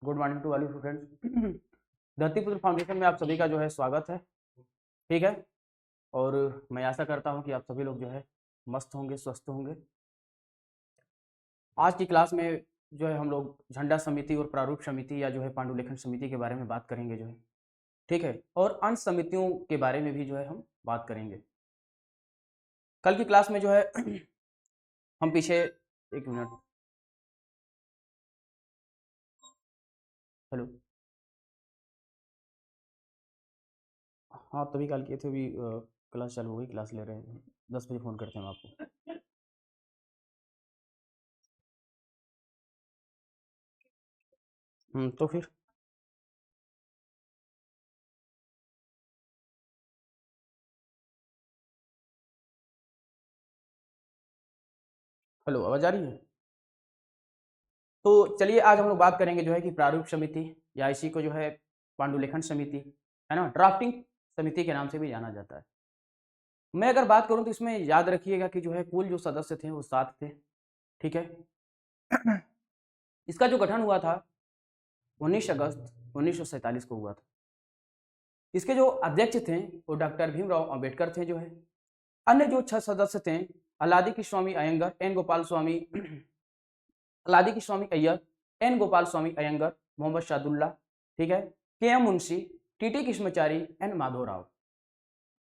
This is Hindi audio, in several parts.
Good morning to all you friends. Dhartiputra foundation में आप सभी का जो है स्वागत है। ठीक है, और मैं आशा करता हूं कि आप सभी लोग जो है मस्त होंगे, स्वस्थ होंगे। आज की क्लास में जो है हम लोग झंडा समिति और प्रारूप समिति या जो है पांडुलेखन समिति के बारे में बात करेंगे जो है। ठीक है, और अन्य समितियों के बारे में भी जो है हम बात करेंगे। कल की क्लास में जो है हम पीछे एक मिनट, हेलो, हाँ तभी कॉल किए थे, अभी क्लास चालू हो गई, क्लास ले रहे हैं, 10 बजे फ़ोन करते हैं हम आपको। तो फिर हेलो, आवाज़ आ रही है? तो चलिए आज हम लोग बात करेंगे जो है कि प्रारूप समिति या इसी को जो है पांडुलेखन समिति, है ना, ड्राफ्टिंग समिति के नाम से भी जाना जाता है। मैं अगर बात करूं तो इसमें याद रखिएगा कि जो है कुल जो सदस्य थे वो 7 थे। ठीक है, इसका जो गठन हुआ था 19 अगस्त 1947 को हुआ था। इसके जो अध्यक्ष थे वो डॉक्टर भीमराव अंबेडकर थे जो है। अन्य जो 6 सदस्य थे, अलादी की स्वामी अयंगर, एन गोपाल स्वामी अलादी की स्वामी अय्यर, एन गोपाल स्वामी अयंगर, मोहम्मद शादुल्ला, ठीक है, K M Munshi, TT Krishnachari, N Madhavrao.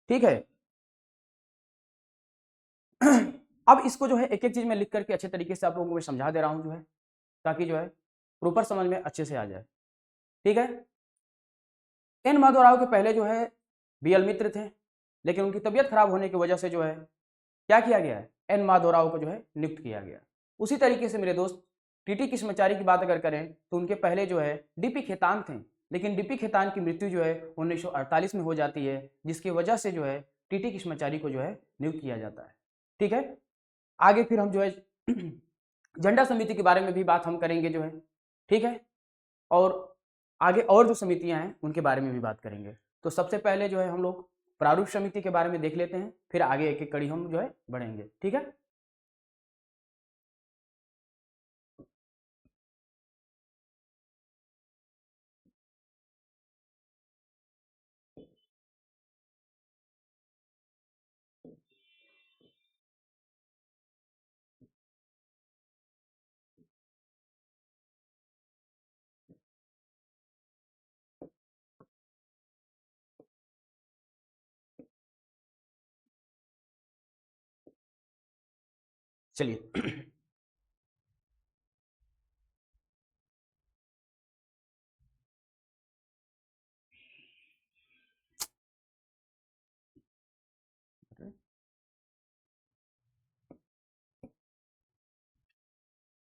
ठीक है, अब इसको जो है एक एक चीज में लिख करके अच्छे तरीके से आप लोगों को मैं समझा दे रहा हूं जो है, ताकि जो है प्रॉपर समझ में अच्छे से आ जाए। ठीक है, एन माधवराव के पहले जो है बीएल मित्र थे, लेकिन उनकी तबीयत खराब होने की वजह से जो है क्या किया गया है, एन माधवराव को जो है नियुक्त किया गया। उसी तरीके से मेरे दोस्त टीटी कृष्णचारी की बात अगर करें तो उनके पहले जो है डीपी खेतान थे, लेकिन डीपी खेतान की मृत्यु जो है 1948 में हो जाती है, जिसकी वजह से जो है टीटी कृष्णचारी को जो है नियुक्त किया जाता है। ठीक है, आगे फिर हम जो है झंडा समिति के बारे में भी बात हम करेंगे जो है। ठीक है, और आगे और जो समितियां हैं उनके बारे में भी बात करेंगे। तो सबसे पहले जो है हम लोग प्रारूप समिति के बारे में देख लेते हैं, फिर आगे एक एक कड़ी हम जो है बढ़ेंगे। ठीक है, चलिए।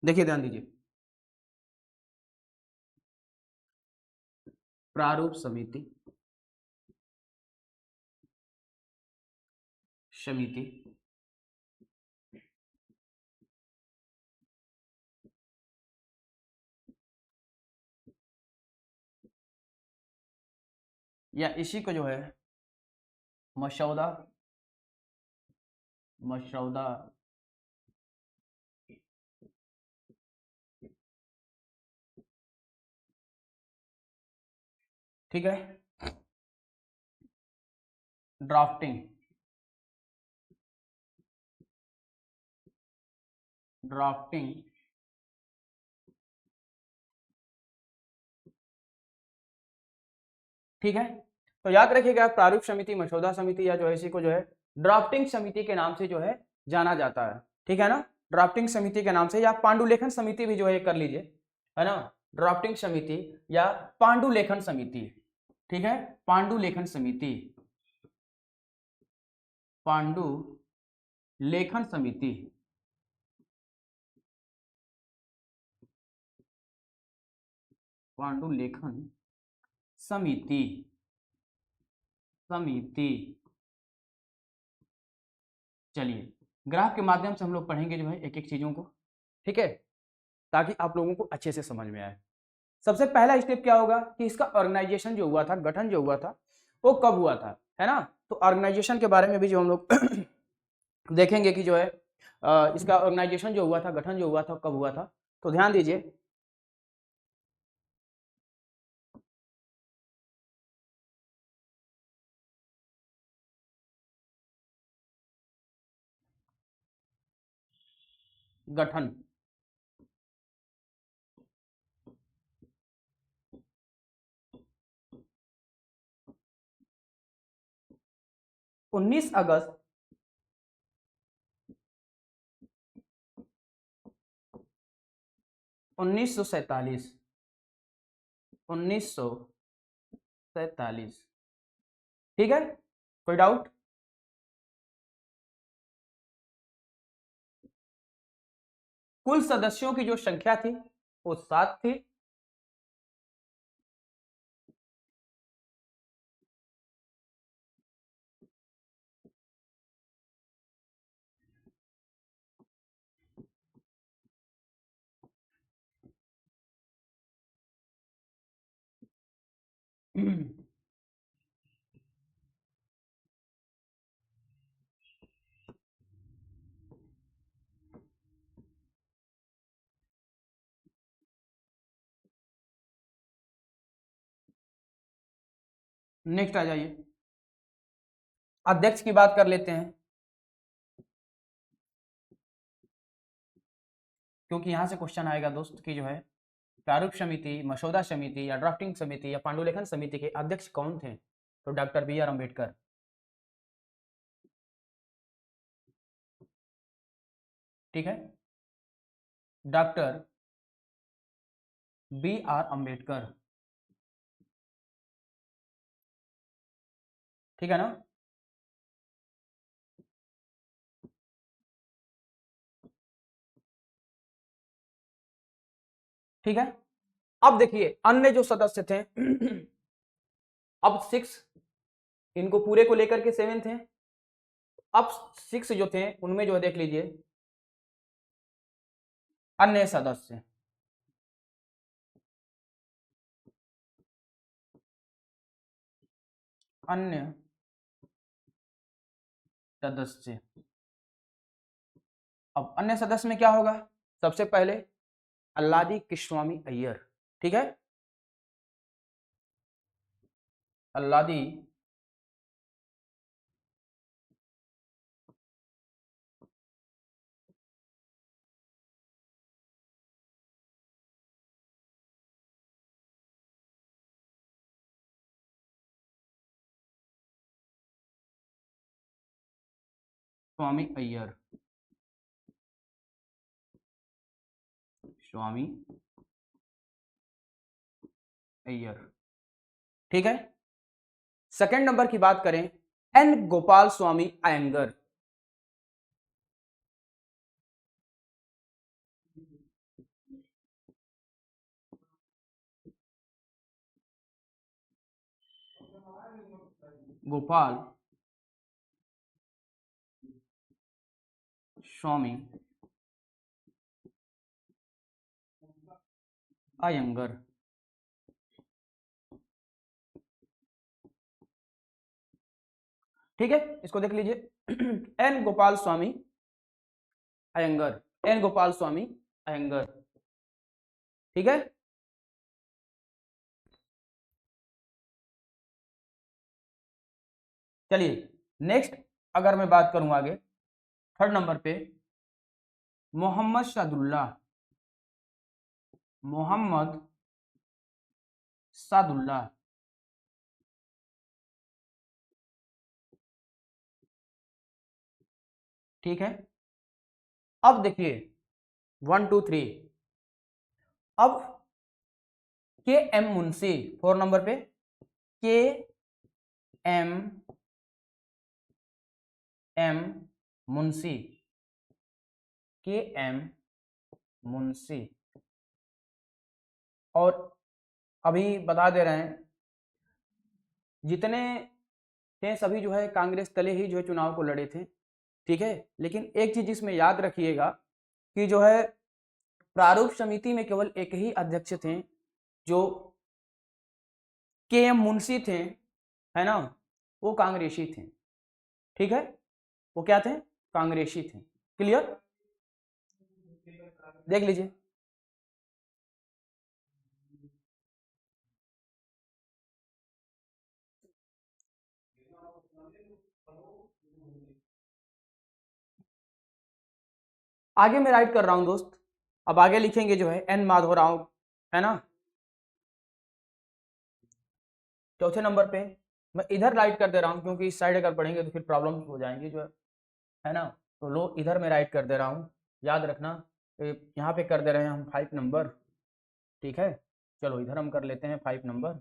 देखिए, ध्यान दीजिए, प्रारूप समिति समिति या इसी को जो है मसौदा मसौदा ठीक है, ड्राफ्टिंग ड्राफ्टिंग ठीक है, तो याद रखिएगा प्रारूप समिति, मसौदा समिति या जो है इसी को जो है ड्राफ्टिंग समिति के नाम से जो है जाना जाता है। ठीक है ना, ड्राफ्टिंग समिति के नाम से, या पांडुलेखन समिति भी जो है कर लीजिए, है ना, ड्राफ्टिंग समिति या पांडुलेखन समिति। ठीक है, पांडुलेखन समिति, पांडु लेखन समिति, पांडुलेखन समिति समिति। चलिए, ग्राफ के माध्यम से हम लोग पढ़ेंगे जो है एक एक चीजों को। ठीक है, ताकि आप लोगों को अच्छे से समझ में आए। सबसे पहला स्टेप क्या होगा कि इसका ऑर्गेनाइजेशन जो हुआ था, गठन जो हुआ था, वो कब हुआ था, है ना। तो ऑर्गेनाइजेशन के बारे में भी जो हम लोग देखेंगे कि जो है इसका ऑर्गेनाइजेशन जो हुआ था, गठन जो हुआ था, कब हुआ था। तो ध्यान दीजिए, गठन। उन्नीस अगस्त 1947, 1947। ठीक है, कोई डाउट? कुल सदस्यों की जो संख्या थी वो 7 थी। नेक्स्ट आ जाइए, अध्यक्ष की बात कर लेते हैं, क्योंकि यहां से क्वेश्चन आएगा दोस्त कि जो है प्रारूप समिति, मसौदा समिति या ड्राफ्टिंग समिति या पांडुलेखन समिति के अध्यक्ष कौन थे? तो डॉक्टर बी आर अम्बेडकर। ठीक है, डॉक्टर बी आर अम्बेडकर। ठीक है ना? ठीक है, अब देखिए अन्य जो सदस्य थे अब 6, इनको पूरे को लेकर के 7 थे। अब 6 जो थे उनमें जो है देख लीजिए अन्य सदस्य, अन्य सदस्य। अब अन्य सदस्य में क्या होगा? सबसे पहले अल्लादी कृष्णस्वामी अय्यर। ठीक है, अल्लादी स्वामी अय्यर, स्वामी अय्यर। ठीक है, सेकंड नंबर की बात करें, एन गोपाल स्वामी अयंगर। गोपाल स्वामी अयंगर। ठीक है, इसको देख लीजिए एन गोपाल स्वामी अयंगर, एन गोपाल स्वामी अयंगर। ठीक है, चलिए नेक्स्ट अगर मैं बात करूं आगे, थर्ड नंबर पे मोहम्मद सादुल्लाह, मोहम्मद सादुल्लाह। ठीक है, अब देखिए 1 2 3, अब के एम मुंशी 4 नंबर पे, के एम एम मुंशी, के एम मुंशी। और अभी बता दे रहे हैं जितने थे सभी जो है कांग्रेस तले ही जो है चुनाव को लड़े थे। ठीक है, लेकिन एक चीज इसमें याद रखिएगा कि जो है प्रारूप समिति में केवल एक ही अध्यक्ष थे जो के एम मुंशी थे, है ना, वो कांग्रेसी थे। ठीक है, वो क्या थे? कांग्रेसी थे। क्लियर? देख लीजिए, आगे मैं राइट कर रहा हूं दोस्त, अब आगे लिखेंगे जो है एन माधव राव, है ना। चौथे नंबर पे मैं इधर राइट कर दे रहा हूं, क्योंकि इस साइड अगर पढ़ेंगे तो फिर प्रॉब्लम हो जाएंगी जो है ना। तो लो इधर मैं राइट कर दे रहा हूं, याद रखना। यहाँ पे कर दे रहे हैं हम 5 नंबर, ठीक है। चलो इधर हम कर लेते हैं 5 नंबर,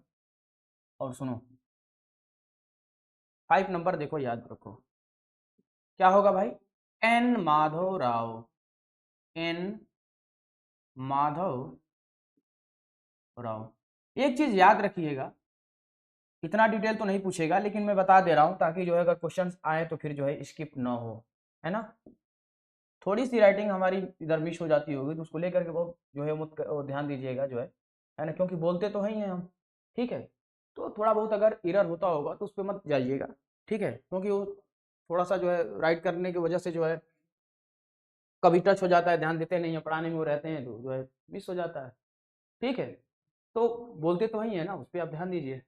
और सुनो 5 नंबर देखो याद रखो, क्या होगा भाई, एन माधव राव, एन माधव राव। एक चीज याद रखिएगा, इतना डिटेल तो नहीं पूछेगा, लेकिन मैं बता दे रहा हूं ताकि जो है अगर क्वेश्चंस आए तो फिर जो है स्किप ना हो, है ना। थोड़ी सी राइटिंग हमारी इधर मिस हो जाती होगी, तो उसको लेकर के बहुत जो है मत ध्यान दीजिएगा जो है ना, क्योंकि बोलते तो ही हैं हम, ठीक है। तो थोड़ा बहुत अगर एरर होता होगा तो उस पर मत जाइएगा, ठीक है, क्योंकि वो थोड़ा सा जो है राइट करने की वजह से जो है कभी टच हो जाता है, ध्यान देते नहीं है, पढ़ाने में वो रहते हैं तो जो है मिस हो जाता है, ठीक है। तो बोलते तो ही है ना, उस पर आप ध्यान दीजिए।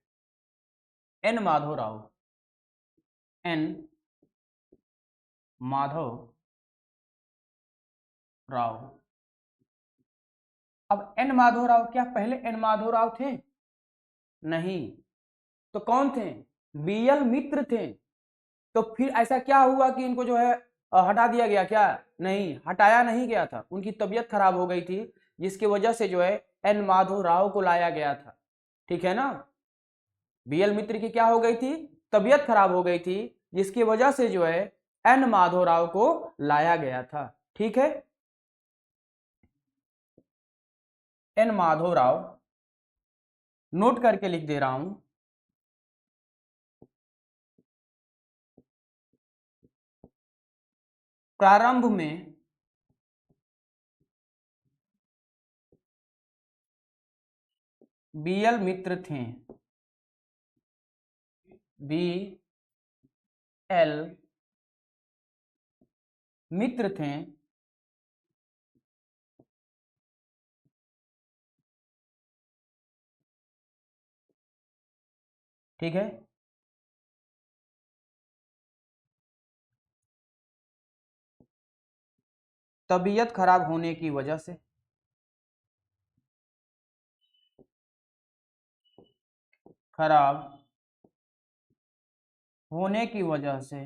N Madhav Rao, N Madhav Rao. अब एन माधव राव, क्या पहले एन माधव राव थे? नहीं। तो कौन थे? बीएल मित्र थे। तो फिर ऐसा क्या हुआ कि इनको जो है हटा दिया गया क्या? नहीं, हटाया नहीं गया था, उनकी तबीयत खराब हो गई थी, जिसकी वजह से जो है एन माधव राव को लाया गया था, ठीक है ना। बीएल मित्र की क्या हो गई थी? तबीयत खराब हो गई थी, जिसकी वजह से जो है एन माधव राव को लाया गया था, ठीक है। एन माधव राव, नोट करके लिख दे रहा हूं, प्रारंभ में बीएल मित्र थे, बी एल मित्र थे, ठीक है। तबीयत खराब होने की वजह से, खराब होने की वजह से,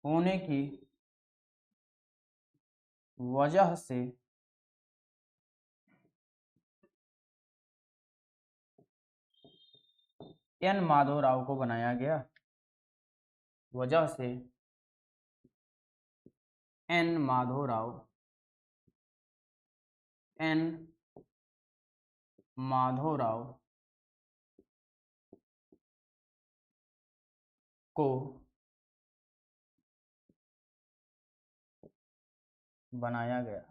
होने की वजह से एन माधव राव को बनाया गया, वजह से एन माधव राव, एन माधव राव को बनाया गया,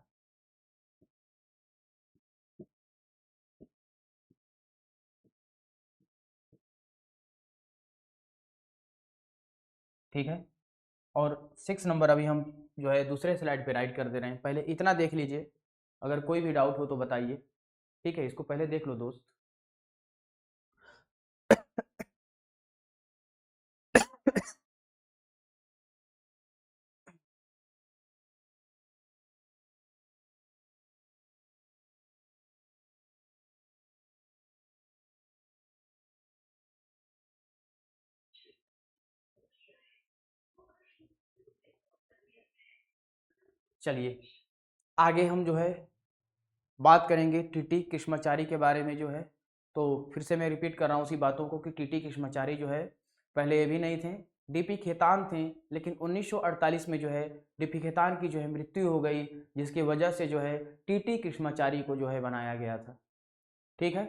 ठीक है। और 6 नंबर अभी हम जो है दूसरे स्लाइड पे राइट कर दे रहे हैं, पहले इतना देख लीजिए, अगर कोई भी डाउट हो तो बताइए, ठीक है, इसको पहले देख लो दोस्त। चलिए आगे हम जो है बात करेंगे टीटी कृष्णाचारी के बारे में जो है। तो फिर से मैं रिपीट कर रहा हूँ उसी बातों को कि टीटी कृष्णाचारी जो है पहले ये भी नहीं थे, डीपी खेतान थे, लेकिन 1948 में जो है डीपी खेतान की जो है मृत्यु हो गई, जिसकी वजह से जो है टीटी कृष्णाचारी को जो है बनाया गया था, ठीक है।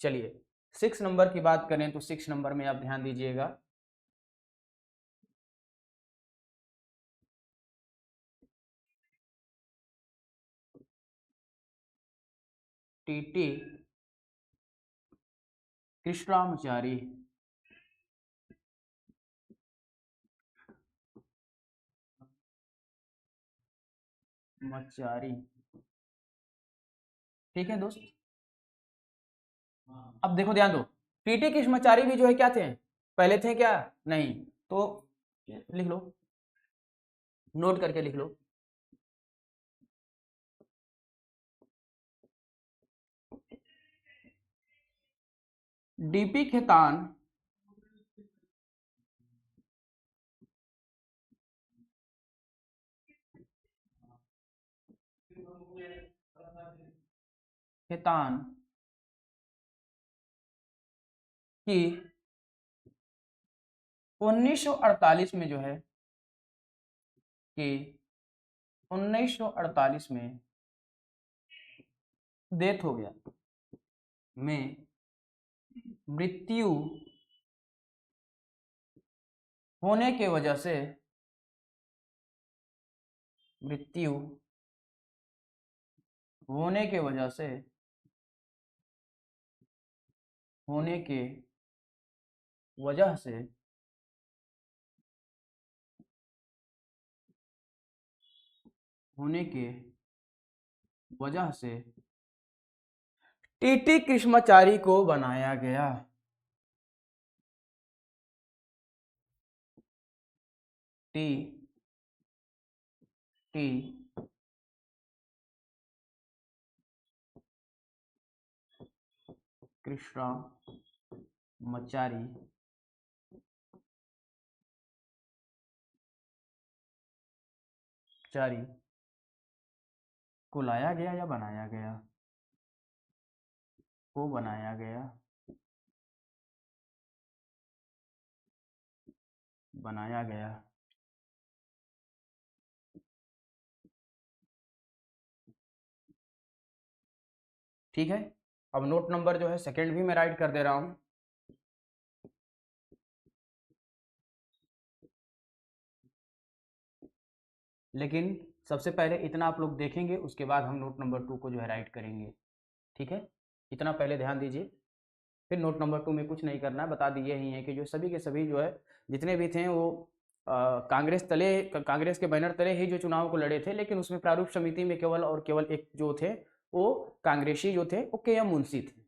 चलिए 6 नंबर की बात करें तो 6 नंबर में आप ध्यान दीजिएगा, टीटी कृष्णाचारी, मचारी, ठीक है दोस्त। अब देखो ध्यान दो, टीटी कृष्णमाचारी भी जो है क्या थे, पहले थे क्या, नहीं, तो लिख लो, नोट करके लिख लो। डीपी खेतान खेतान की 1948 में जो है कि 1948 में डेथ हो गया, में मृत्यु होने के वजह से, मृत्यु होने के वजह से, होने के वजह से होने के वजह से टीटी कृष्णमाचारी को बनाया गया, टी टी कृष्णमाचारी चारी को लाया गया या बनाया गया, को बनाया गया, बनाया गया। ठीक है, अब नोट नंबर जो है सेकंड भी मैं राइट कर दे रहा हूं। लेकिन सबसे पहले इतना आप लोग देखेंगे, उसके बाद हम नोट नंबर 2 को जो है राइट करेंगे। ठीक है, इतना पहले ध्यान दीजिए, फिर नोट नंबर 2 में कुछ नहीं करना है, बता दिए ही है कि जो सभी के सभी जो है जितने भी थे वो कांग्रेस के बैनर तले ही जो चुनाव को लड़े थे, लेकिन उसमें प्रारूप समिति में केवल और केवल एक जो थे वो कांग्रेसी जो थे वो के एम मुंशी थे।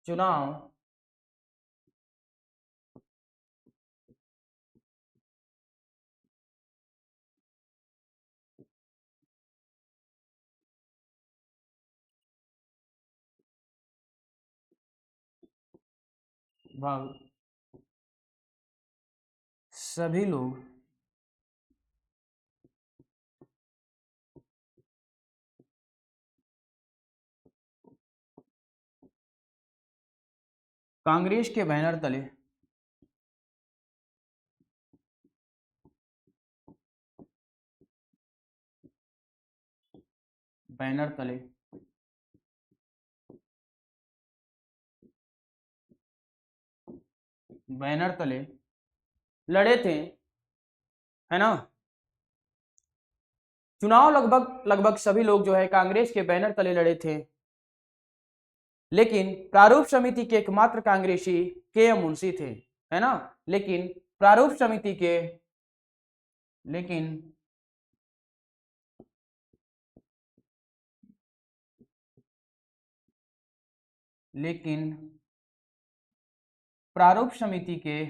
चुनाव भाग सभी लोग कांग्रेस के बैनर तले बैनर तले बैनर तले लड़े थे, है ना। चुनाव लगभग लगभग सभी लोग जो है कांग्रेस के बैनर तले लड़े थे, लेकिन प्रारूप समिति के एकमात्र कांग्रेसी के एम मुंशी थे, है ना। लेकिन प्रारूप समिति के लेकिन लेकिन प्रारूप समिति के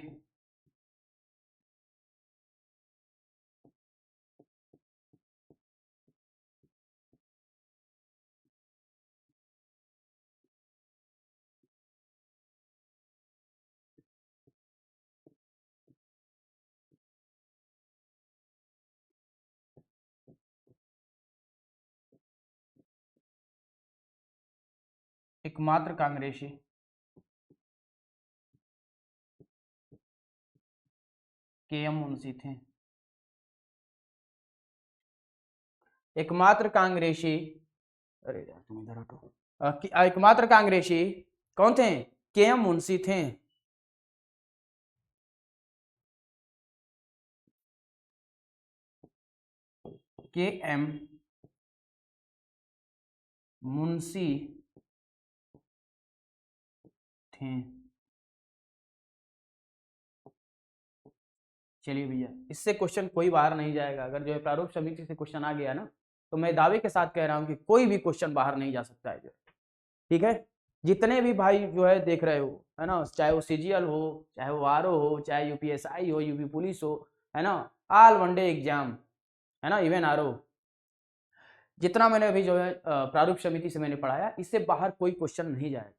एकमात्र कांग्रेसी के एम मुंशी थे, एकमात्र कांग्रेसी, अरे यार तुम इधर हटो, एकमात्र कांग्रेसी कौन थे, के एम मुंशी थे। के एम मुंशी थे। चलिए भैया, इससे क्वेश्चन कोई बाहर नहीं जाएगा। अगर जो है प्रारूप समिति से क्वेश्चन आ गया ना, तो मैं दावे के साथ कह रहा हूं कि कोई भी क्वेश्चन बाहर नहीं जा सकता है जो, ठीक है। जितने भी भाई जो है देख रहे हो, है ना, चाहे वो सीजीएल हो, चाहे वो आरओ हो, चाहे यूपीएसआई हो, यूपी पुलिस हो, है ना, ऑल वनडे एग्जाम, है ना, इवन आरओ, जितना मैंने अभी जो है प्रारूप समिति से मैंने पढ़ाया, इससे बाहर कोई क्वेश्चन नहीं जाएगा।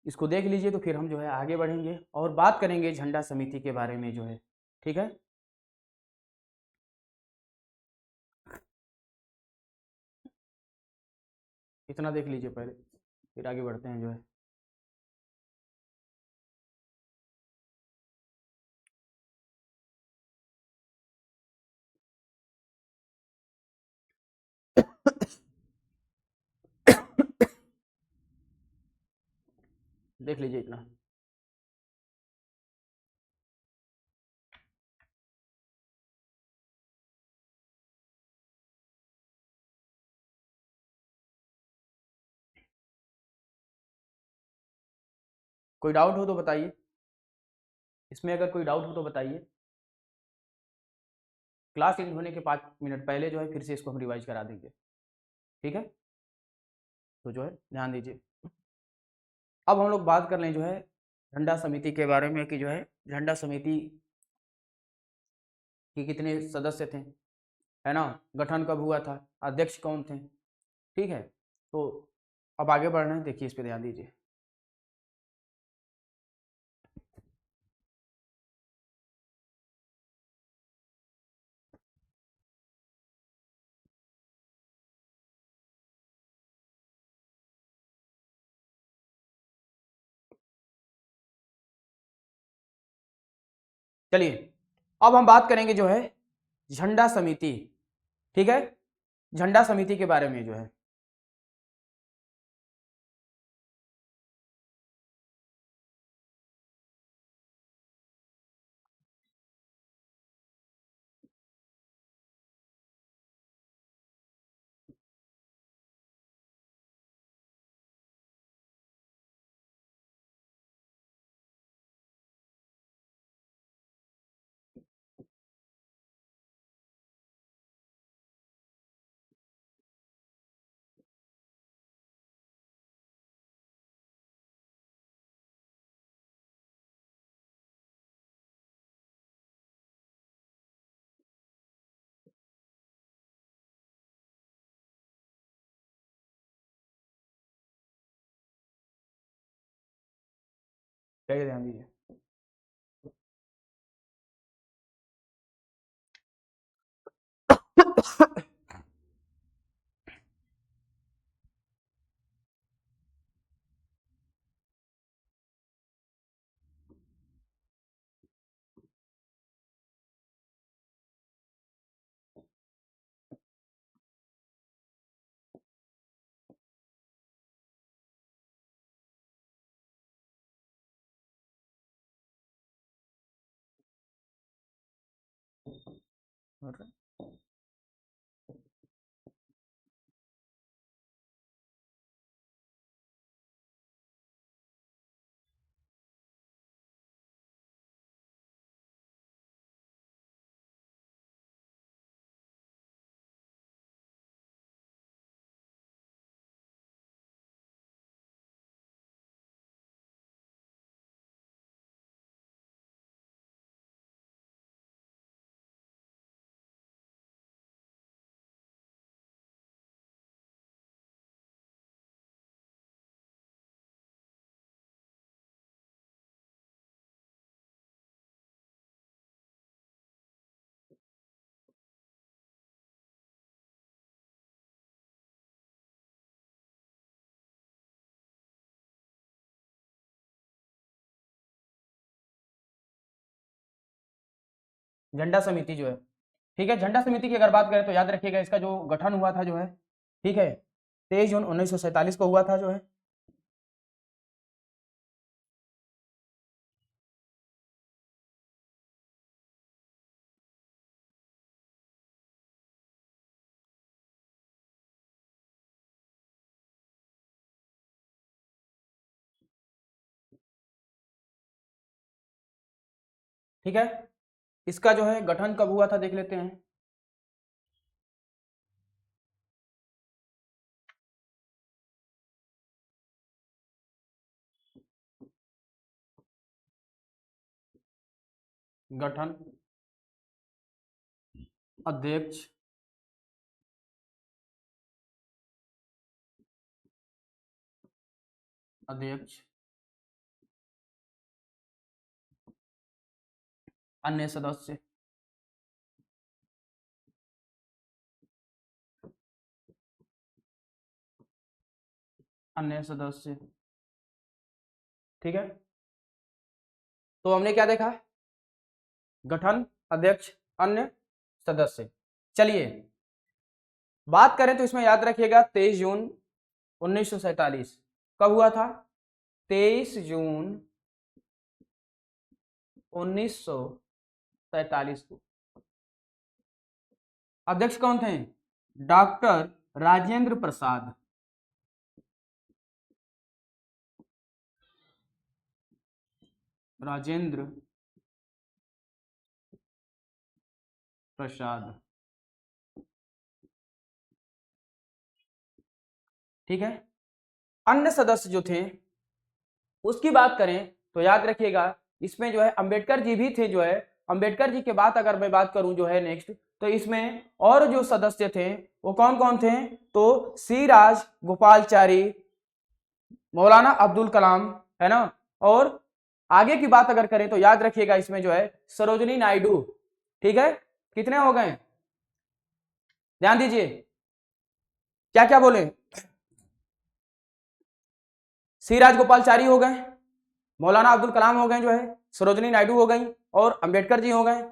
इसको देख लीजिए, तो फिर हम जो है आगे बढ़ेंगे और बात करेंगे झंडा समिति के बारे में जो है, ठीक है। इतना देख लीजिए पहले, फिर आगे बढ़ते हैं जो है। देख लीजिए इतना। कोई डाउट हो तो बताइए, इसमें अगर कोई डाउट हो तो बताइए। क्लास एंड होने के 5 मिनट पहले जो है फिर से इसको हम रिवाइज करा देंगे, ठीक है। तो जो है ध्यान दीजिए। अब हम लोग बात कर लें जो है झंडा समिति के बारे में, कि जो है झंडा समिति के कितने सदस्य थे, है ना, गठन कब हुआ था, अध्यक्ष कौन थे, ठीक है। तो अब आगे बढ़ रहे हैं, देखिए इस पर ध्यान दीजिए। चलिए, अब हम बात करेंगे जो है झंडा समिति, ठीक है, झंडा समिति के बारे में जो है। क्या ध्यान दीजिए। झंडा समिति जो है, ठीक है, झंडा समिति की अगर बात करें तो याद रखिएगा इसका जो गठन हुआ था जो है, ठीक है, 23 जून 1947 को हुआ था जो है। ठीक है, इसका जो है गठन कब हुआ था देख लेते हैं। गठन अध्यक्ष अध्यक्ष अन्य सदस्य। अन्य सदस्य, ठीक है। तो हमने क्या देखा, गठन अध्यक्ष अन्य सदस्य। चलिए बात करें तो इसमें याद रखिएगा 23 जून 1947 कब हुआ था, 23 जून 1947 को। अध्यक्ष कौन थे, डॉक्टर राजेंद्र प्रसाद। राजेंद्र प्रसाद, ठीक है। अन्य सदस्य जो थे उसकी बात करें तो याद रखिएगा इसमें जो है अंबेडकर जी भी थे, जो है अंबेडकर जी के बाद अगर मैं बात करूं जो है नेक्स्ट, तो इसमें और जो सदस्य थे वो कौन कौन थे, तो सी राज गोपालचारी, मौलाना अब्दुल कलाम, है ना। और आगे की बात अगर करें तो याद रखिएगा इसमें जो है सरोजनी नायडू, ठीक है। कितने हो गए, ध्यान दीजिए, क्या क्या बोले, सी राजगोपालचारी हो गए, मौलाना अब्दुल कलाम हो गए, जो है सरोजनी नायडू हो गई और अंबेडकर जी हो गए,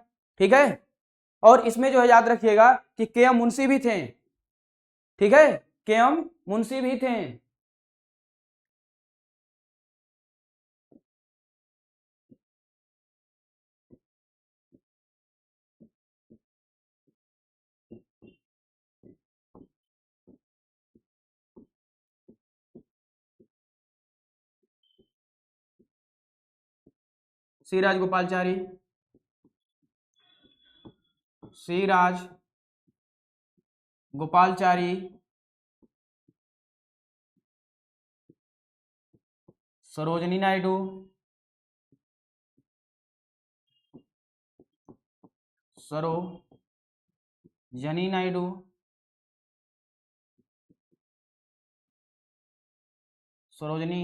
ठीक है। और इसमें जो है याद रखिएगा कि के एम मुंशी भी थे, ठीक है, के एम मुंशी भी थे। सी राजगोपालचारी, सी राज गोपालचारी, सरोजनी नायडू, सरोजनी नायडू, सरोजनी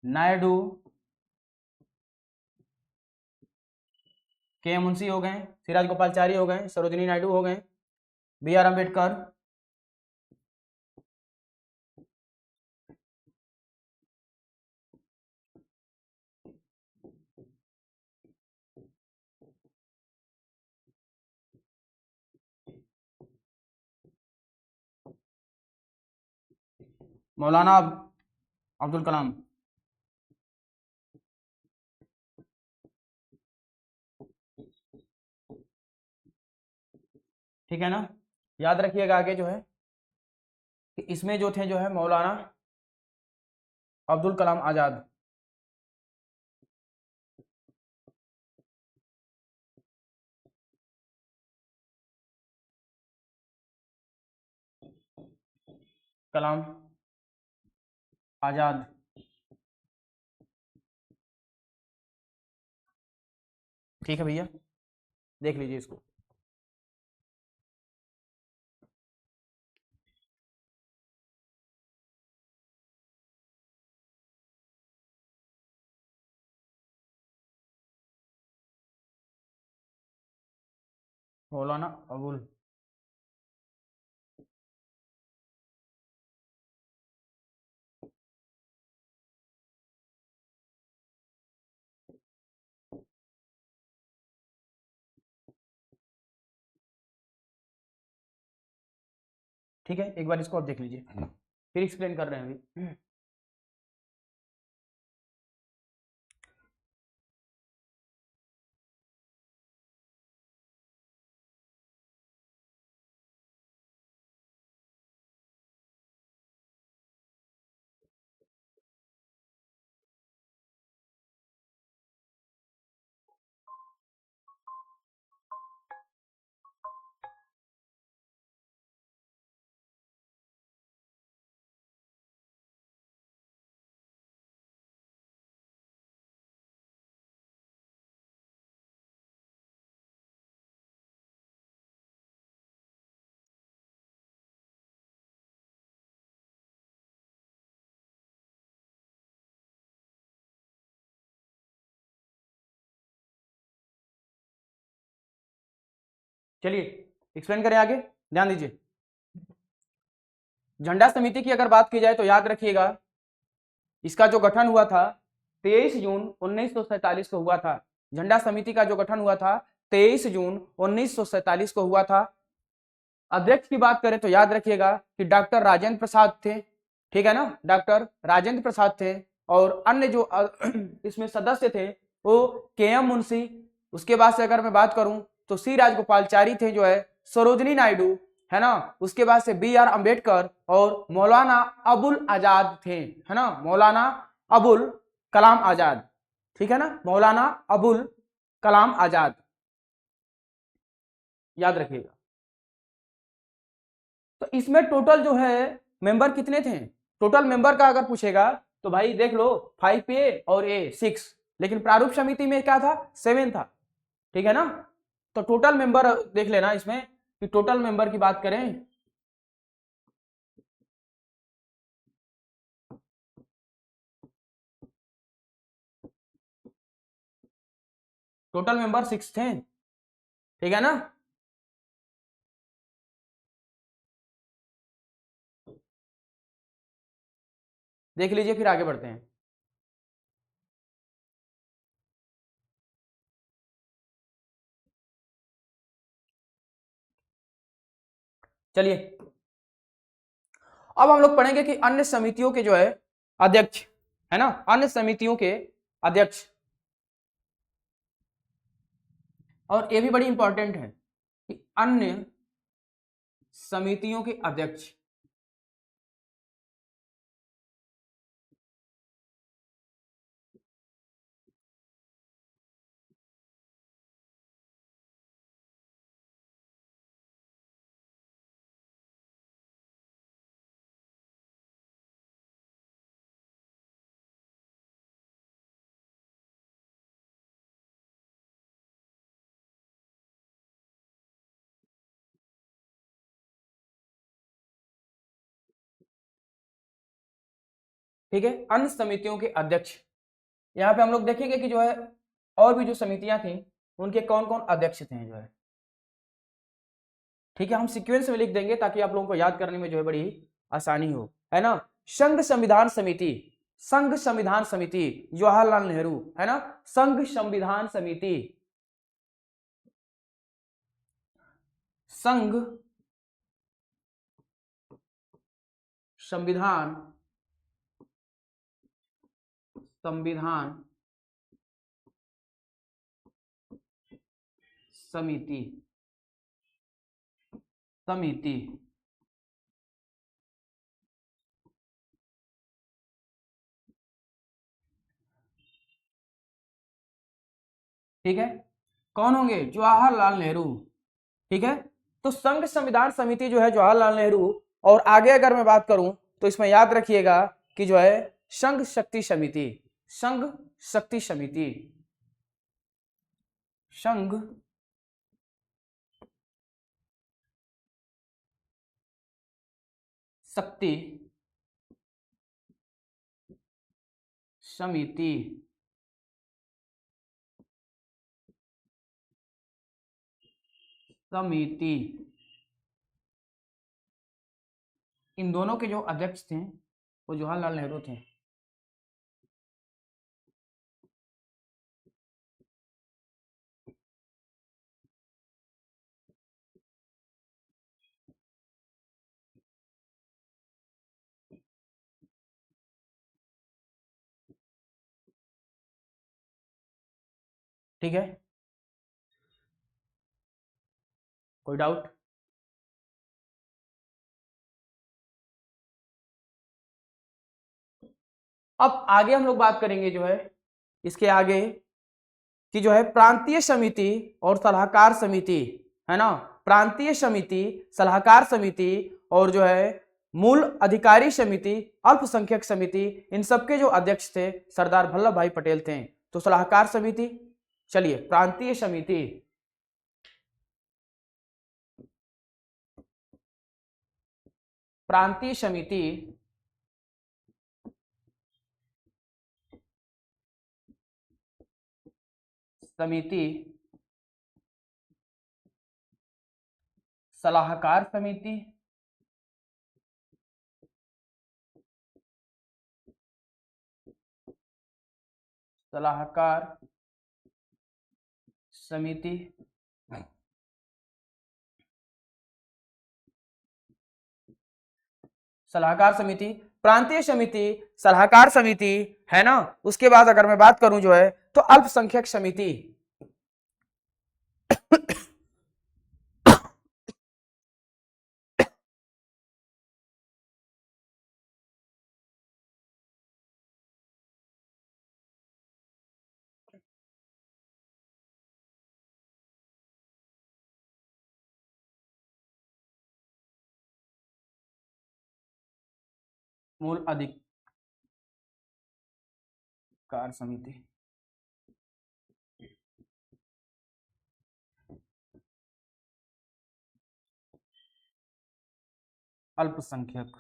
नायडू, के एम मुंशी हो गए, सिराज गोपालचारी हो गए, सरोजनी नायडू हो गए, बी आर अम्बेडकर, मौलाना अब्दुल कलाम, ठीक है ना। याद रखिएगा आगे जो है कि इसमें जो थे जो है मौलाना अब्दुल कलाम आजाद, कलाम आजाद, ठीक है भैया, देख लीजिए इसको। मौलाना अबुल, ठीक है, एक बार इसको आप देख लीजिए, फिर एक्सप्लेन कर रहे हैं अभी। चलिए एक्सप्लेन करें आगे, ध्यान दीजिए। झंडा समिति की अगर बात की जाए तो याद रखिएगा, इसका जो गठन हुआ था 23 जून 1947 को हुआ था। झंडा समिति का जो गठन हुआ था 23 जून 1947 को हुआ था। अध्यक्ष की बात करें तो याद रखिएगा कि डॉक्टर राजेंद्र प्रसाद थे, ठीक है ना, डॉक्टर राजेंद्र प्रसाद थे। और अन्य जो इसमें सदस्य थे वो के एम मुंशी, उसके बाद से अगर मैं बात करूं तो सी राजगोपालचारी थे, जो है सरोजनी नायडू, है ना, उसके बाद से बी आर अम्बेडकर और मौलाना अबुल आजाद थे, है ना, मौलाना अबुल कलाम आजाद, ठीक है ना, मौलाना अबुल कलाम आजाद, याद रखिएगा। तो इसमें टोटल जो है मेंबर कितने थे? टोटल मेंबर का अगर पूछेगा तो भाई देख लो 5A और A 6, लेकिन प्रारूप समिति में क्या था 7 था, ठीक है ना। तो टोटल मेंबर देख लेना इसमें कि टोटल मेंबर की बात करें टोटल मेंबर 6 थे, ठीक है ना। देख लीजिए फिर आगे बढ़ते हैं। चलिए अब हम लोग पढ़ेंगे कि अन्य समितियों के जो है अध्यक्ष, है ना, अन्य समितियों के अध्यक्ष। और ये भी बड़ी इंपॉर्टेंट है कि अन्य समितियों के अध्यक्ष, ठीक है, अन्य समितियों के अध्यक्ष। यहाँ पे हम लोग देखेंगे कि जो है और भी जो समितियां थी उनके कौन कौन अध्यक्ष थे, जो है ठीक है, हम सीक्वेंस में लिख देंगे ताकि आप लोगों को याद करने में जो है बड़ी आसानी हो, है ना। संघ संविधान समिति, संघ संविधान समिति जवाहरलाल नेहरू, है ना, संघ संविधान समिति, संघ संविधान संविधान समिति, समिति, ठीक है, कौन होंगे? जवाहरलाल नेहरू, ठीक है। तो संघ संविधान समिति जो है जवाहरलाल नेहरू, और आगे अगर मैं बात करूं तो इसमें याद रखिएगा कि जो है संघ शक्ति समिति, संघ शक्ति समिति, संघ शक्ति समिति, समिति, इन दोनों के जो अध्यक्ष थे वो जवाहरलाल नेहरू थे, ठीक है। कोई डाउट? अब आगे हम लोग बात करेंगे जो है इसके आगे कि जो है प्रांतीय समिति और सलाहकार समिति, है ना, प्रांतीय समिति, सलाहकार समिति, और जो है मूल अधिकारी समिति, अल्पसंख्यक समिति, इन सबके जो अध्यक्ष थे सरदार वल्लभ भाई पटेल थे। तो सलाहकार समिति, चलिए प्रांतीय समिति, प्रांतीय समिति, समिति सलाहकार समिति, सलाहकार समिति, सलाहकार समिति, प्रांतीय समिति, सलाहकार समिति, है ना। उसके बाद अगर मैं बात करूं जो है तो अल्पसंख्यक समिति, मूल अधिकार समिति, अल्पसंख्यक,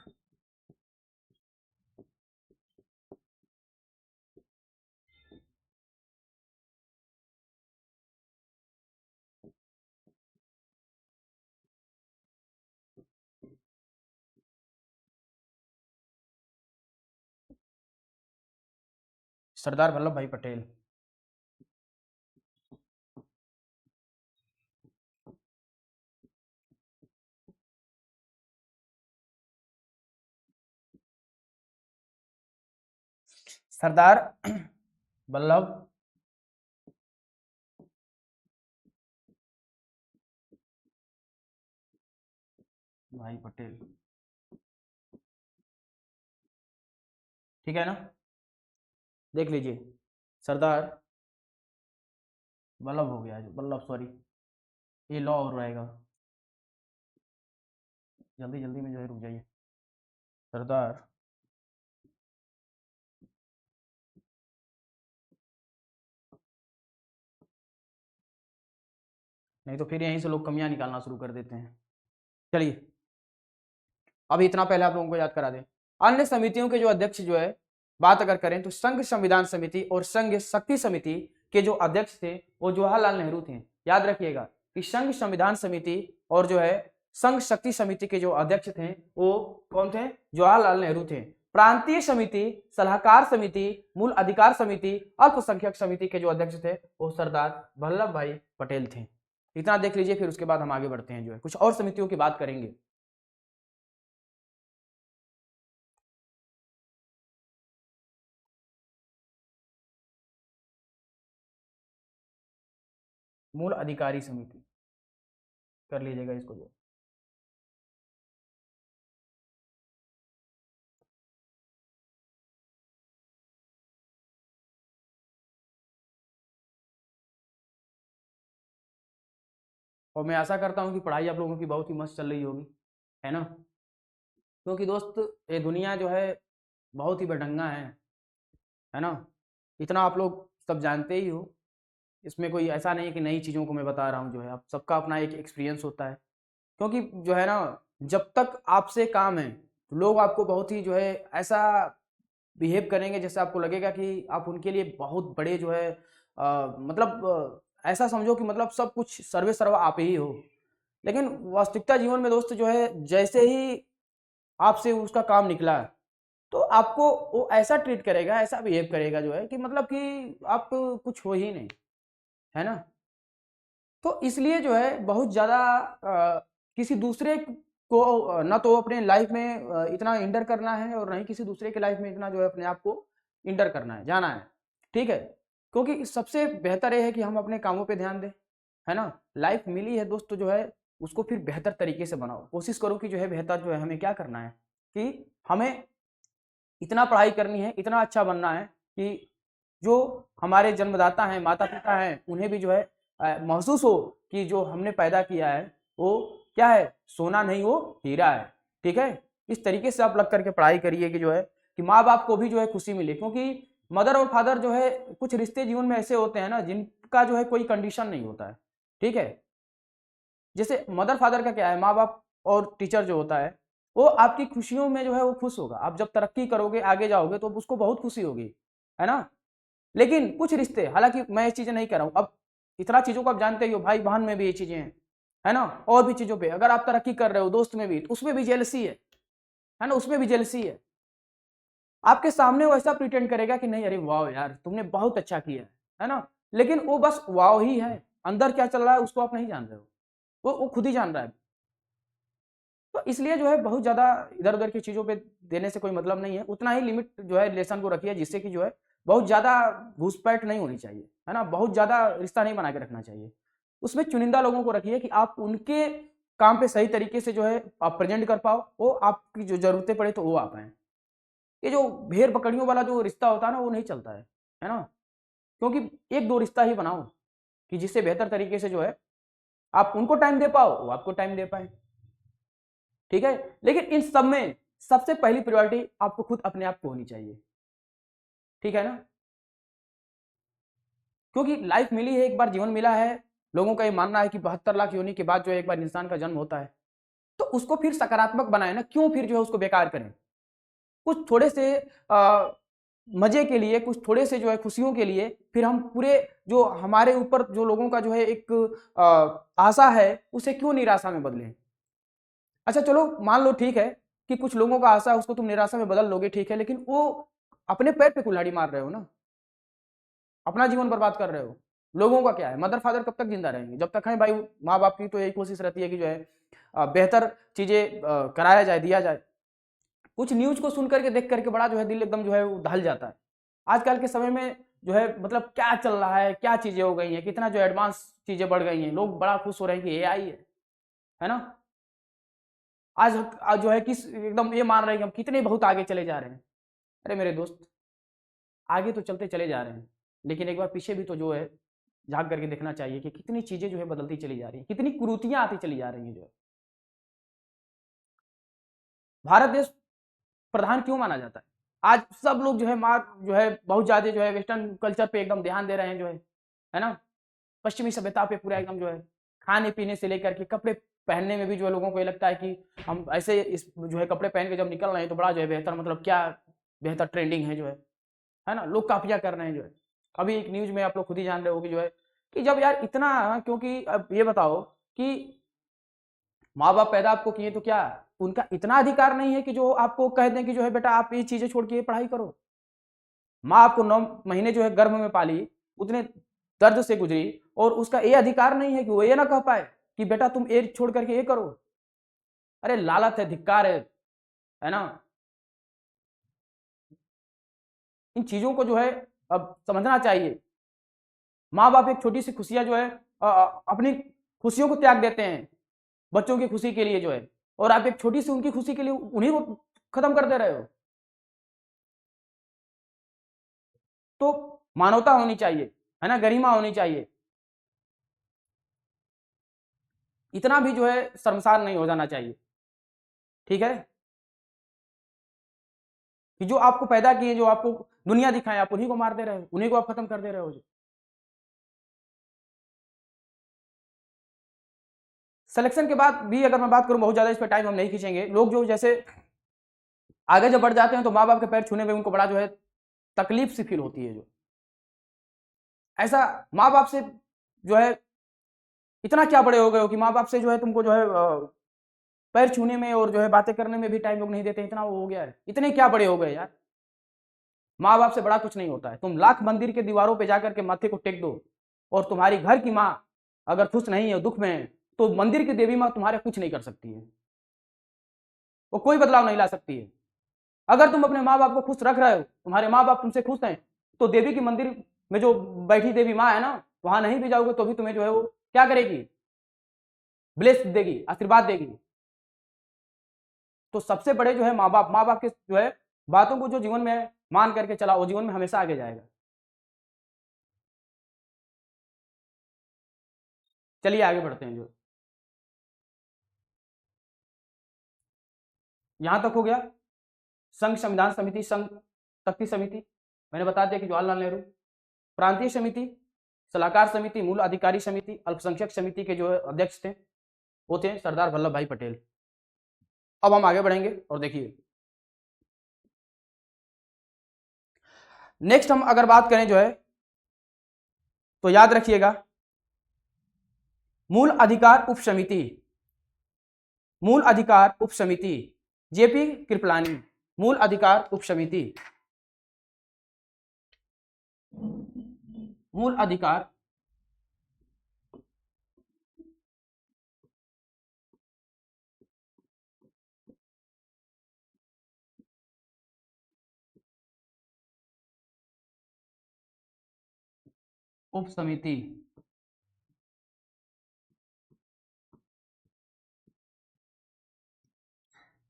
सरदार वल्लभ भाई पटेल। सरदार वल्लभ भाई पटेल, ठीक है ना। देख लीजिए, सरदार वल्लभ हो गया, वल्लभ सॉरी, ये लॉ और रहेगा, जल्दी जल्दी में जो है रुक जाइए। सरदार नहीं तो फिर यहीं से लोग कमियां निकालना शुरू कर देते हैं। चलिए अभी इतना पहले आप लोगों को याद करा दें। अन्य समितियों के जो अध्यक्ष जो है बात अगर करें तो संघ संविधान समिति और संघ शक्ति समिति के जो अध्यक्ष थे वो जवाहरलाल नेहरू थे। याद रखिएगा कि संघ संविधान समिति और जो है संघ शक्ति समिति के जो अध्यक्ष थे वो कौन थे? जवाहरलाल नेहरू थे। प्रांतीय समिति, सलाहकार समिति, मूल अधिकार समिति, अल्पसंख्यक समिति के जो अध्यक्ष थे वो सरदार वल्लभ भाई पटेल थे। इतना देख लीजिए, फिर उसके बाद हम आगे बढ़ते हैं, जो है कुछ और समितियों की बात करेंगे। मूल अधिकारी समिति कर लीजिएगा इसको जो, और मैं आशा करता हूँ कि पढ़ाई आप लोगों की बहुत ही मस्त चल रही होगी, है ना। क्योंकि दोस्त ये दुनिया जो है बहुत ही बेढंगा है ना। इतना आप लोग सब जानते ही हो, इसमें कोई ऐसा नहीं है कि नई चीज़ों को मैं बता रहा हूँ, जो है आप सबका अपना एक एक्सपीरियंस होता है। क्योंकि जो है ना, जब तक आपसे काम है तो लोग आपको बहुत ही जो है ऐसा बिहेव करेंगे जैसे आपको लगेगा कि आप उनके लिए बहुत बड़े जो है मतलब ऐसा समझो कि मतलब सब कुछ सर्वे सर्वा आप ही हो। लेकिन वास्तविकता जीवन में दोस्त जो है जैसे ही आपसे उसका काम निकला तो आपको वो ऐसा ट्रीट करेगा, ऐसा बिहेव करेगा जो है कि मतलब कि आप कुछ हो ही नहीं, है ना। तो इसलिए जो है बहुत ज़्यादा किसी दूसरे को ना तो अपने लाइफ में इतना इंटर करना है और ना ही किसी दूसरे के लाइफ में इतना जो है अपने आप को इंटर करना है, जाना है, ठीक है। क्योंकि सबसे बेहतर ये है कि हम अपने कामों पे ध्यान दें, है ना। लाइफ मिली है दोस्त जो है उसको फिर बेहतर तरीके से बनाओ, कोशिश करो कि जो है बेहतर जो है हमें क्या करना है कि हमें इतना पढ़ाई करनी है, इतना अच्छा बनना है कि जो हमारे जन्मदाता हैं, माता पिता हैं, उन्हें भी जो है महसूस हो कि जो हमने पैदा किया है वो क्या है, सोना नहीं वो हीरा है, ठीक है। इस तरीके से आप लग करके पढ़ाई करिए कि जो है कि माँ बाप को भी जो है खुशी मिले। क्योंकि मदर और फादर जो है कुछ रिश्ते जीवन में ऐसे होते हैं ना जिनका जो है कोई कंडीशन नहीं होता है, ठीक है। जैसे मदर फादर का क्या है, माँ बाप और टीचर जो होता है वो आपकी खुशियों में जो है वो खुश होगा। आप जब तरक्की करोगे, आगे जाओगे तो उसको बहुत खुशी होगी, है ना। लेकिन कुछ रिश्ते, हालांकि मैं ये चीजें नहीं कर रहा हूँ, अब इतना चीजों को आप जानते ही हो, भाई बहन में भी ये चीजें हैं, है ना, और भी चीजों पे अगर आप तरक्की कर रहे हो, दोस्त में भी, तो उसमें भी जेलसी है ना, उसमें भी जेलसी है। आपके सामने वो ऐसा प्रिटेंड करेगा कि नहीं अरे वाह यार तुमने बहुत अच्छा किया है ना, लेकिन वो बस वाह ही है, अंदर क्या चल रहा है उसको आप नहीं जान रहे हो, वो खुद ही जान रहा है। तो इसलिए जो है बहुत ज्यादा इधर उधर की चीजों पे देने से कोई मतलब नहीं है, उतना ही लिमिट जो है रिलेशन को रखिए, जिससे कि जो है बहुत ज्यादा घुसपैठ नहीं होनी चाहिए, है ना, बहुत ज्यादा रिश्ता नहीं बना के रखना चाहिए। उसमें चुनिंदा लोगों को रखिए कि आप उनके काम पे सही तरीके से जो है आप प्रेजेंट कर पाओ, वो आपकी जो जरूरतें पड़े तो वो आ पाए। ये जो भेड़ बकरियों वाला जो रिश्ता होता है ना वो नहीं चलता है ना, क्योंकि एक दो रिश्ता ही बनाओ कि जिससे बेहतर तरीके से जो है आप उनको टाइम दे पाओ, वो आपको टाइम दे पाए, ठीक है। लेकिन इन सब में सबसे पहली प्रायोरिटी आपको खुद अपने आप को होनी चाहिए, ठीक है ना, क्योंकि लाइफ मिली है, एक बार जीवन मिला है। लोगों का ये मानना है कि 72 लाख योनि के बाद जो एक बार इंसान का जन्म होता है, तो उसको फिर सकारात्मक बनाए ना, क्यों फिर जो है उसको बेकार करें। कुछ थोड़े से मजे के लिए, कुछ थोड़े से जो है खुशियों के लिए फिर हम पूरे जो हमारे ऊपर जो लोगों का जो है एक आशा है उसे क्यों निराशा में बदलें। अच्छा चलो मान लो ठीक है कि कुछ लोगों का आशा है उसको तुम निराशा में बदल लोगे, ठीक है, लेकिन वो अपने पैर पे कुल्हाड़ी मार रहे हो ना, अपना जीवन बर्बाद कर रहे हो। लोगों का क्या है, मदर फादर कब तक जिंदा रहेंगे, जब तक है भाई माँ बाप की तो यही कोशिश रहती है कि जो है बेहतर चीजें कराया जाए, दिया जाए। कुछ न्यूज को सुन करके देख करके बड़ा जो है दिल एकदम जो है वो दहल जाता है। आजकल के समय में जो है मतलब क्या चल रहा है, क्या चीजें हो गई हैं, कितना जो एडवांस चीजें बढ़ गई हैं, लोग बड़ा खुश हो रहे हैं कि एआई है ना। आज जो है किस एकदम ये मान रहे हैं कि हम कितने बहुत आगे चले जा रहे हैं। अरे मेरे दोस्त, आगे तो चलते चले जा रहे हैं, लेकिन एक बार पीछे भी तो जो है झांक करके देखना चाहिए कि कितनी चीजें जो है बदलती चली जा रही हैं, कितनी कुरीतियां आती चली जा रही हैं। जो है भारत देश प्रधान क्यों माना जाता है, आज सब लोग जो है मार जो है बहुत ज्यादा जो है वेस्टर्न कल्चर पे एकदम ध्यान दे रहे हैं, जो है ना, पश्चिमी सभ्यता पे पूरा एकदम जो है खाने पीने से लेकर के कपड़े पहनने में भी जो है लोगों को ये लगता है कि हम ऐसे इस जो है कपड़े पहन के जब निकल रहे हैं तो बड़ा जो है बेहतर, मतलब क्या बेहतर ट्रेंडिंग है जो है ना, लोग काफिया कर रहे हैं। जो है अभी एक न्यूज में आप लोग खुद ही जान रहे हो कि जो है कि जब यार इतना, क्योंकि अब ये बताओ कि माँ बाप पैदा आपको किए तो क्या उनका इतना अधिकार नहीं है कि जो आपको कह दें कि जो है बेटा आप ये चीजें छोड़ के ये पढ़ाई करो। माँ आपको 9 महीने जो है गर्भ में पाली, उतने दर्द से गुजरी, और उसका ये अधिकार नहीं है कि वो ये ना कह पाए कि बेटा तुम ये छोड़ करके ये करो। अरे लालच है, धिक्कार है ना। इन चीजों को जो है अब समझना चाहिए। माँ बाप एक छोटी सी खुशियां जो है अपनी खुशियों को त्याग देते हैं बच्चों की खुशी के लिए जो है, और आप एक छोटी सी उनकी खुशी के लिए उन्हीं को खत्म कर दे रहे हो। तो मानवता होनी चाहिए, है ना, गरिमा होनी चाहिए, इतना भी जो है शर्मसार नहीं हो जाना चाहिए, ठीक है, कि जो आपको पैदा किए, जो आपको दुनिया दिखाए, आप उन्हीं को मार दे रहे हो, उन्हीं को आप खत्म कर दे रहे हो। सिलेक्शन के बाद भी अगर मैं बात करूं, बहुत ज्यादा इस पर टाइम हम नहीं खींचेंगे, लोग जो जैसे आगे जब बढ़ जाते हैं तो माँ बाप के पैर छूने में उनको बड़ा जो है तकलीफ सी फील होती है। जो ऐसा माँ बाप से जो है इतना क्या बड़े हो गए हो कि माँ बाप से जो है तुमको जो है पैर छूने में और जो है बातें करने में भी टाइम लोग नहीं देते, इतना वो हो गया है, इतने क्या बड़े हो गए यार। माँ बाप से बड़ा कुछ नहीं होता है, तुम लाख मंदिर के दीवारों पे जाकर के माथे को टेक दो, और तुम्हारी घर की माँ अगर खुश नहीं है, दुख में है, तो मंदिर की देवी माँ तुम्हारे कुछ नहीं कर सकती है, वो कोई बदलाव नहीं ला सकती है। अगर तुम अपने माँ बाप को खुश रख रहे हो, तुम्हारे माँ बाप तुमसे खुश हैं, तो देवी की मंदिर में जो बैठी देवी माँ है ना, वहां नहीं भी जाओगे तो भी तुम्हें जो है वो क्या करेगी, ब्लेस देगी, आशीर्वाद देगी। तो सबसे बड़े जो है माँ बाप के जो है बातों को जो जीवन में मान करके चला, वो जीवन में हमेशा आगे जाएगा। चलिए आगे बढ़ते हैं। जो यहां तक हो गया संघ संविधान समिति, संघ शक्ति समिति, मैंने बता दिया कि जवाहरलाल नेहरू। प्रांतीय समिति, सलाहकार समिति, मूल अधिकारी समिति, अल्पसंख्यक समिति के जो अध्यक्ष थे वो थे सरदार वल्लभ भाई पटेल। अब हम आगे बढ़ेंगे और देखिए नेक्स्ट हम अगर बात करें जो है, तो याद रखिएगा मूल अधिकार उप समिति, मूल अधिकार उप समिति जेपी कृपलानी, मूल अधिकार उप समिति, मूल अधिकार उप समिति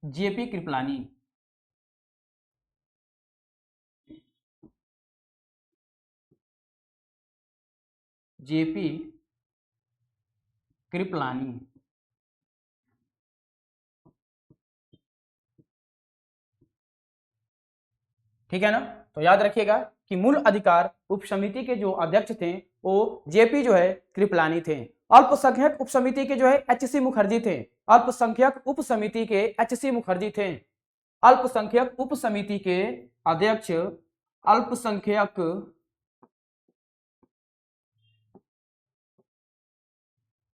जेपी कृपलानी, जेपी कृपलानी। ठीक है ना, तो याद रखिएगा कि मूल अधिकार उप समिति के जो अध्यक्ष थे वो जेपी जो है कृपलानी थे। अल्पसंख्यक उप समिति के जो है एचसी मुखर्जी थे, अल्पसंख्यक उप समिति के एचसी मुखर्जी थे। अल्पसंख्यक उप समिति के अध्यक्ष, अल्पसंख्यक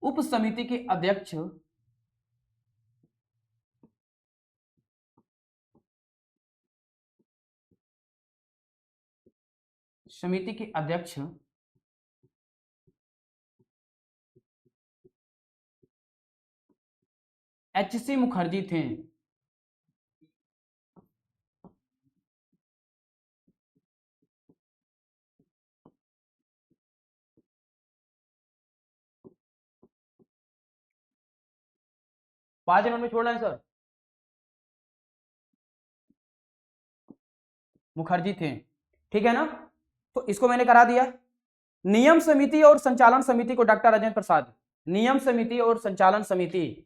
उप समिति के अध्यक्ष समिति के अध्यक्ष एचसी मुखर्जी थे। पांच मिनट में छोड़ रहे हैं सर, मुखर्जी थे। ठीक है ना, तो इसको मैंने करा दिया। नियम समिति और संचालन समिति को डॉक्टर राजेंद्र प्रसाद, नियम समिति और संचालन समिति,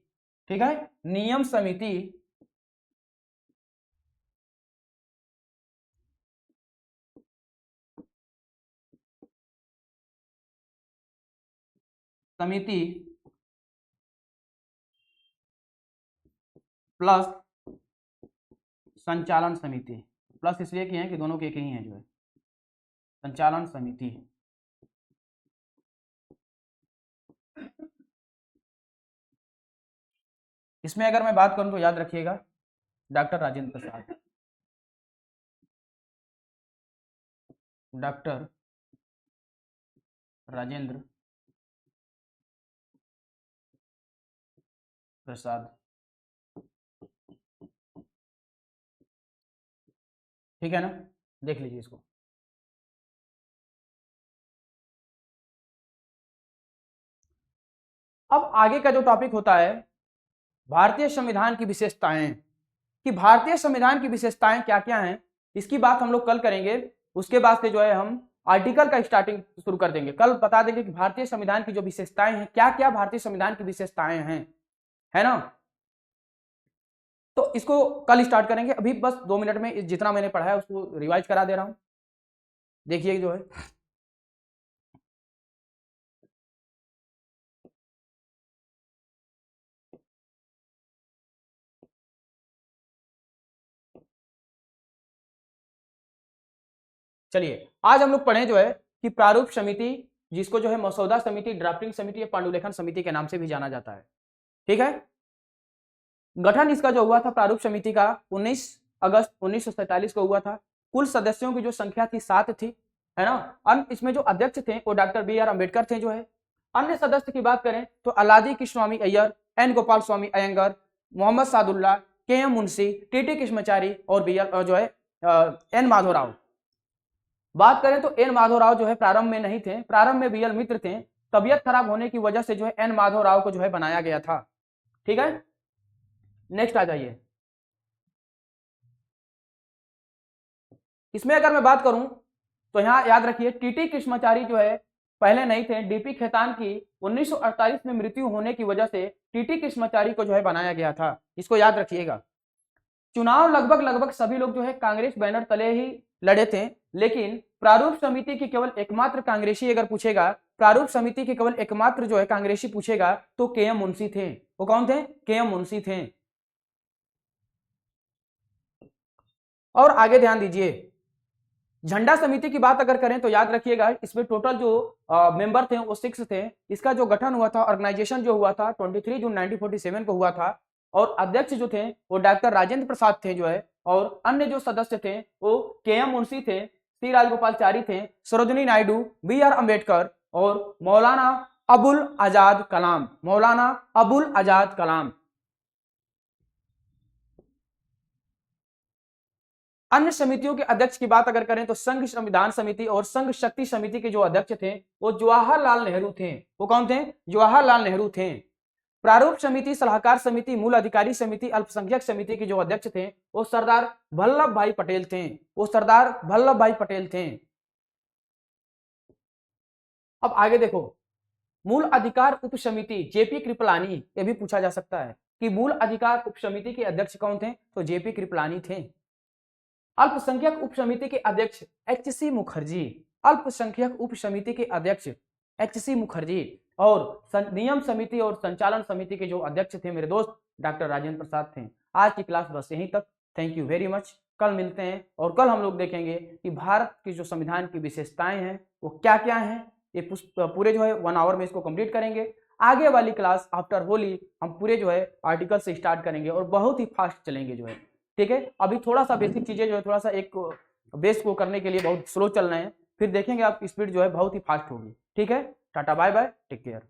ठीक है, नियम समिति समिति प्लस संचालन समिति, प्लस इसलिए किए हैं कि दोनों के एक ही हैं जो है, संचालन समिति। इसमें अगर मैं बात करूं तो याद रखिएगा डॉक्टर राजेंद्र प्रसाद, डॉक्टर राजेंद्र प्रसाद। ठीक है ना, देख लीजिए इसको। अब आगे का जो टॉपिक होता है भारतीय संविधान की विशेषताएं, कि भारतीय संविधान की विशेषताएं क्या क्या हैं, इसकी बात हम लोग कल करेंगे। उसके बाद से जो है हम आर्टिकल का स्टार्टिंग शुरू कर देंगे। कल बता देंगे कि भारतीय संविधान की जो विशेषताएं हैं, क्या क्या भारतीय संविधान की विशेषताएं हैं, है ना। तो इसको कल स्टार्ट करेंगे। अभी बस 2 मिनट में जितना मैंने पढ़ा है उसको रिवाइज करा दे रहा हूं, देखिए जो है। चलिए आज हम लोग पढ़े जो है कि प्रारूप समिति, जिसको जो है मसौदा समिति, ड्राफ्टिंग समिति या पांडुलेखन समिति के नाम से भी जाना जाता है। ठीक है, गठन इसका जो हुआ था प्रारूप समिति का 19 अगस्त 1947 को हुआ था। कुल सदस्यों की जो संख्या थी 7 थी, है ना। इसमें जो अध्यक्ष थे वो डॉक्टर बी आर अम्बेडकर थे जो है। अन्य सदस्य की बात करें तो अलादी कृष्णस्वामी अय्यर, एन गोपाल स्वामी अयंगर, मोहम्मद सादुल्ला, के एम मुंशी, टी कृष्णमाचारी और बी आर जो है एन माधवराव। बात करें तो एन माधवराव जो है प्रारंभ में नहीं थे, प्रारंभ में बी एल मित्र थे। तबियत खराब होने की वजह से जो है एन माधवराव को जो है बनाया गया था। ठीक है, नेक्स्ट आ जाइए। इसमें अगर मैं बात करूं तो यहां याद रखिए टी कृष्णमाचारी जो है पहले नहीं थे। डीपी खेतान की 1948 में मृत्यु होने की वजह से टी कृष्णमाचारी को जो है बनाया गया था, इसको याद रखिएगा। चुनाव लगभग लगभग सभी लोग जो है कांग्रेस बैनर तले ही लड़े थे, लेकिन प्रारूप समिति की केवल एकमात्र कांग्रेसी अगर पूछेगा, प्रारूप समिति के केवल एकमात्र जो है कांग्रेसी पूछेगा तो के एम मुंशी थे। वो कौन थे? के एम मुंशी थे। और आगे ध्यान दीजिए, झंडा समिति की बात अगर करें तो याद रखिएगा इसमें टोटल जो मेंबर थे वो 6 थे। इसका जो गठन हुआ था, ऑर्गेनाइजेशन जो हुआ था 23 जून 1947 को हुआ था और अध्यक्ष जो थे वो डॉक्टर राजेंद्र प्रसाद थे जो है, और अन्य जो सदस्य थे वो के.एम. मुंशी थे, सी राजगोपालचारी थे, सरोजिनी नायडू, बी.आर. अम्बेडकर और मौलाना अबुल आजाद कलाम, मौलाना अबुल आजाद कलाम। अन्य समितियों के अध्यक्ष की बात अगर करें तो संघ संविधान समिति और संघ शक्ति समिति के जो अध्यक्ष थे वो जवाहरलाल नेहरू थे। वो कौन थे? जवाहरलाल नेहरू थे। प्रारूप समिति, सलाहकार समिति, मूल अधिकारी समिति, अल्पसंख्यक समिति के जो अध्यक्ष थे वो सरदार वल्लभ भाई पटेल थे। वो सरदार वल्लभ भाई पटेल थे। अब आगे देखो, मूल अधिकार उप समिति जेपी कृपलानी, यह भी पूछा जा सकता है कि मूल अधिकार उप समिति के अध्यक्ष कौन थे? तो जेपी कृपलानी थे। अल्पसंख्यक उप समिति के अध्यक्ष एच.सी. मुखर्जी, अल्पसंख्यक उप समिति के अध्यक्ष एच.सी. मुखर्जी, और नियम समिति और संचालन समिति के जो अध्यक्ष थे मेरे दोस्त डॉक्टर राजेंद्र प्रसाद थे। आज की क्लास बस यहीं तक। Thank you very much. कल मिलते हैं और कल हम लोग देखेंगे कि भारत की जो संविधान की विशेषताएं हैं वो क्या क्या हैं। ये पूरे जो है 1 आवर में इसको कंप्लीट करेंगे। आगे वाली क्लास आफ्टर होली हम पूरे जो है आर्टिकल से स्टार्ट करेंगे और बहुत ही फास्ट चलेंगे जो है, ठीक है। अभी थोड़ा सा बेसिक चीजें जो है थोड़ा सा एक बेस को करने के लिए बहुत स्लो चल रहे हैं, फिर देखेंगे आपकी स्पीड जो है बहुत ही फास्ट होगी, ठीक है। Tata bye bye, take care.